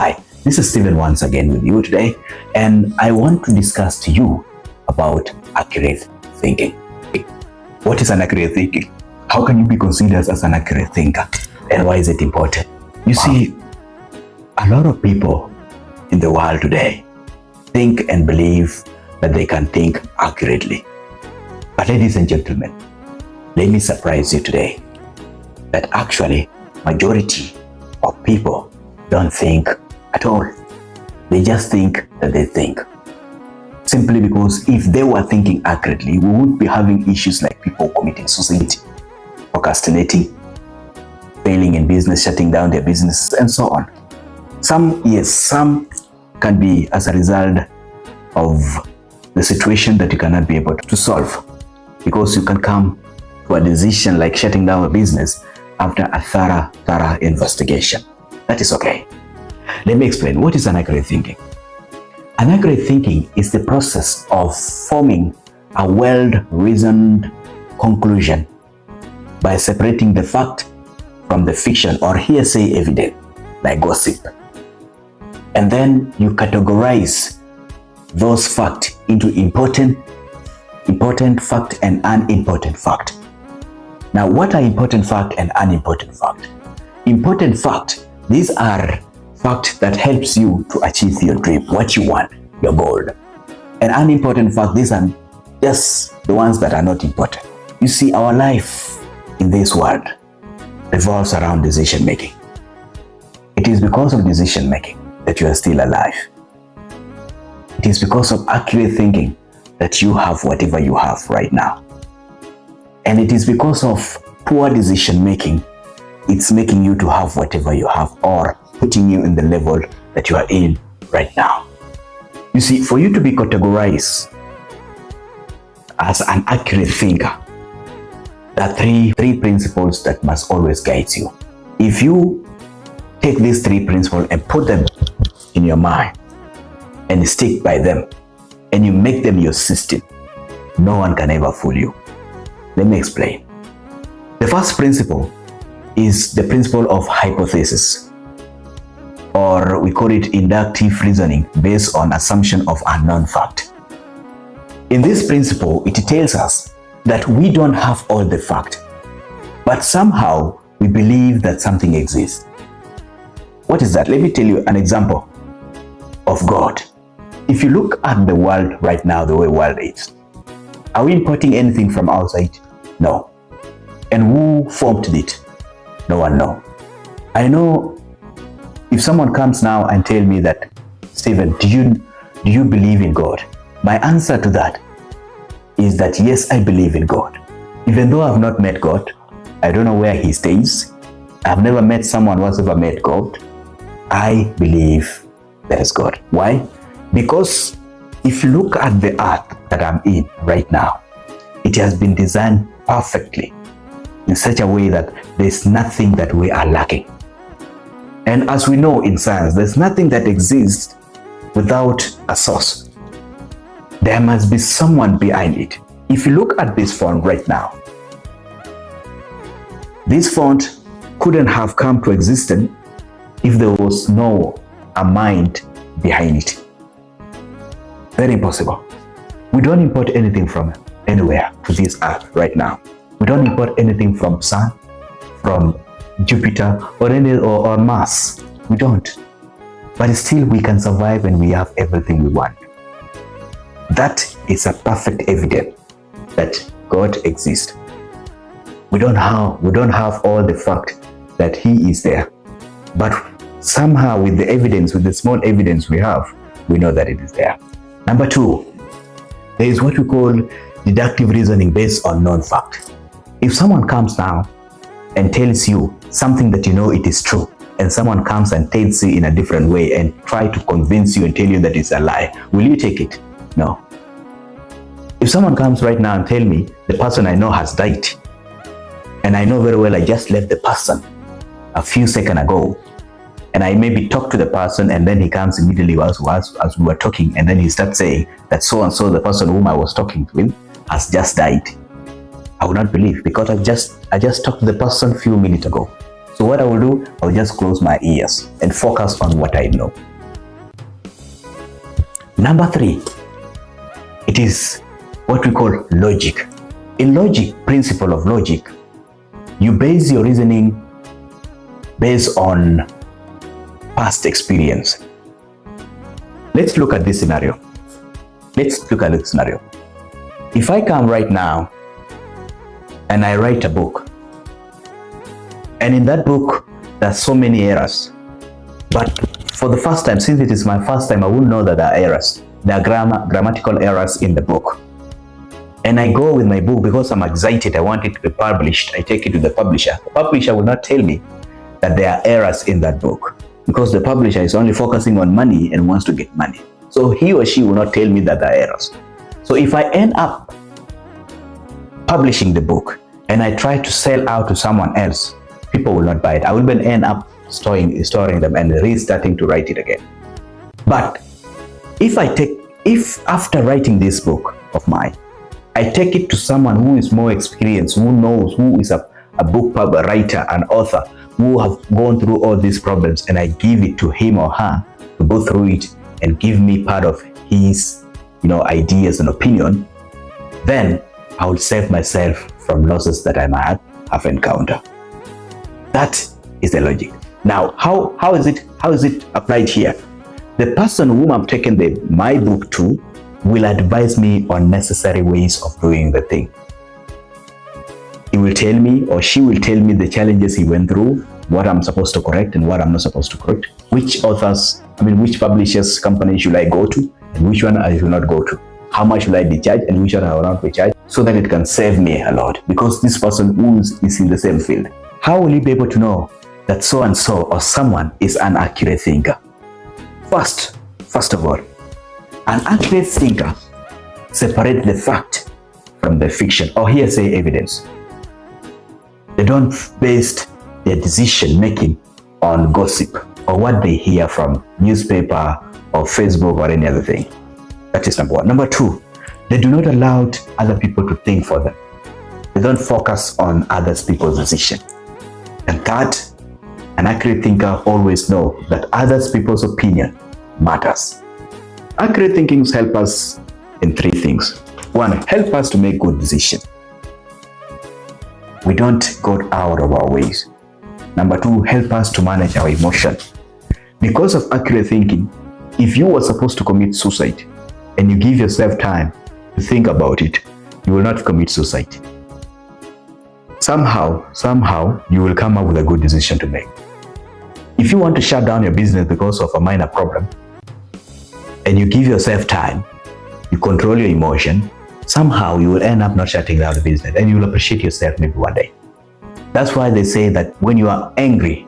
Hi, this is Steven once again with you today, and I want to discuss to you about accurate thinking. What is an accurate thinking? How can you be considered as an accurate thinker? And why is it important? You see, a lot of people in the world today think and believe that they can think accurately. But ladies and gentlemen, let me surprise you today that actually majority of people don't think at all. They just think that they think. Simply because if they were thinking accurately, we wouldn't be having issues like people committing suicide, procrastinating, failing in business, shutting down their businesses, and so on. Some can be as a result of the situation that you cannot be able to solve, because you can come to a decision like shutting down a business after a thorough investigation. That is okay. Let me explain. What is an accurate thinking? An accurate thinking is the process of forming a well-reasoned conclusion by separating the fact from the fiction or hearsay evidence, like gossip. And then you categorize those facts into important fact and unimportant fact. Now, what are important fact and unimportant fact? Important fact, these are facts that helps you to achieve your dream, what you want, your goal. And unimportant fact, these are just the ones that are not important. You see, our life in this world revolves around decision making. It is because of decision making that you are still alive. It is because of accurate thinking that you have whatever you have right now. And it is because of poor decision making, it's making you to have whatever you have or putting you in the level that you are in right now. You see, for you to be categorized as an accurate thinker, there are three principles that must always guide you. If you take these three principles and put them in your mind and stick by them and you make them your system, no one can ever fool you. Let me explain. The first principle is the principle of hypothesis, or we call it inductive reasoning based on assumption of unknown fact. In this principle, it tells us that we don't have all the fact, but somehow we believe that something exists. What is that? Let me tell you an example of God. If you look at the world right now, the way the world is, are we importing anything from outside? No. And who formed it? No one knows. I know if someone comes now and tell me that, Steven, do you believe in God? My answer to that is that yes, I believe in God. Even though I've not met God, I don't know where he stays. I've never met someone who has ever met God. I believe there is God. Why? Because if you look at the earth that I'm in right now, it has been designed perfectly in such a way that there's nothing that we are lacking. And as we know in science, there's nothing that exists without a source. There must be someone behind it. If you look at this font right now, this font couldn't have come to existence if there was no a mind behind it. Very impossible. We don't import anything from anywhere to this earth right now. We don't import anything from sun, from Jupiter, or Mars. We don't. But still we can survive and we have everything we want. That is a perfect evidence that God exists. We don't have all the fact that He is there. But somehow with the evidence, with the small evidence we have, we know that it is there. Number two, there is what we call deductive reasoning based on known fact. If someone comes now and tells you something that you know it is true, and someone comes and tells you in a different way and try to convince you and tell you that it's a lie, will you take it? No. If someone comes right now and tell me the person I know has died, and I know very well I just left the person a few seconds ago, and I maybe talk to the person and then he comes immediately as we were talking, and then he starts saying that so and so, the person whom I was talking with, has just died, I would not believe, because I just talked to the person a few minutes ago. So what I will do, I'll just close my ears and focus on what I know. Number 3, it is what we call logic. In logic, principle of logic, you base your reasoning based on past experience. Let's look at this scenario. If I come right now and I write a book, and in that book there's so many errors, but for the first time, since it is my first time, I wouldn't know that there are errors. There are grammatical errors in the book. And I go with my book because I'm excited, I want it to be published. I take it to the publisher. The publisher will not tell me that there are errors in that book, because the publisher is only focusing on money and wants to get money. So he or she will not tell me that there are errors. So if I end up publishing the book and I try to sell out to someone else, people will not buy it. I will then end up storing them and restarting to write it again. But if after writing this book of mine, I take it to someone who is more experienced, who knows, who is a book writer, an author, who have gone through all these problems, and I give it to him or her to go through it and give me part of his ideas and opinion, then I will save myself from losses that I might have encountered. That is the logic. Now, how is it applied here? The person whom I'm taking my book to will advise me on necessary ways of doing the thing. He will tell me, or she will tell me, the challenges he went through, what I'm supposed to correct and what I'm not supposed to correct, which publishers, companies should I go to, and which one I should not go to, how much will I be charged and which one I will not be charged, so that it can save me a lot, because this person who is in the same field. How will you be able to know that so and so or someone is an accurate thinker? First of all, an accurate thinker separates the fact from the fiction or hearsay evidence. They don't base their decision making on gossip or what they hear from newspaper or Facebook or any other thing. That is number 1. Number 2, they do not allow other people to think for them. They don't focus on other people's decision. And third, an accurate thinker always knows that other people's opinion matters. Accurate thinking helps us in 3 things. 1, help us to make good decisions. We don't go out of our ways. Number 2, help us to manage our emotion. Because of accurate thinking, if you were supposed to commit suicide and you give yourself time to think about it, you will not commit suicide. Somehow, you will come up with a good decision to make. If you want to shut down your business because of a minor problem, and you give yourself time, you control your emotion, somehow you will end up not shutting down the business, and you will appreciate yourself maybe one day. That's why they say that when you are angry,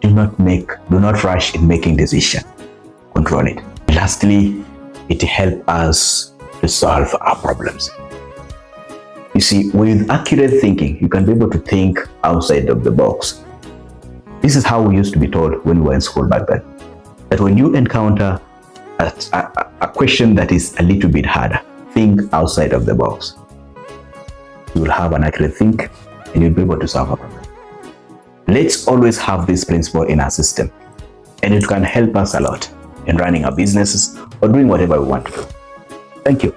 do not rush in making decisions. Control it. Lastly, it helps us to solve our problems. You see, with accurate thinking, you can be able to think outside of the box. This is how we used to be told when we were in school back then, that when you encounter a question that is a little bit harder, think outside of the box. You will have an accurate think and you'll be able to solve a problem. Let's always have this principle in our system, and it can help us a lot in running our businesses or doing whatever we want to do. Thank you.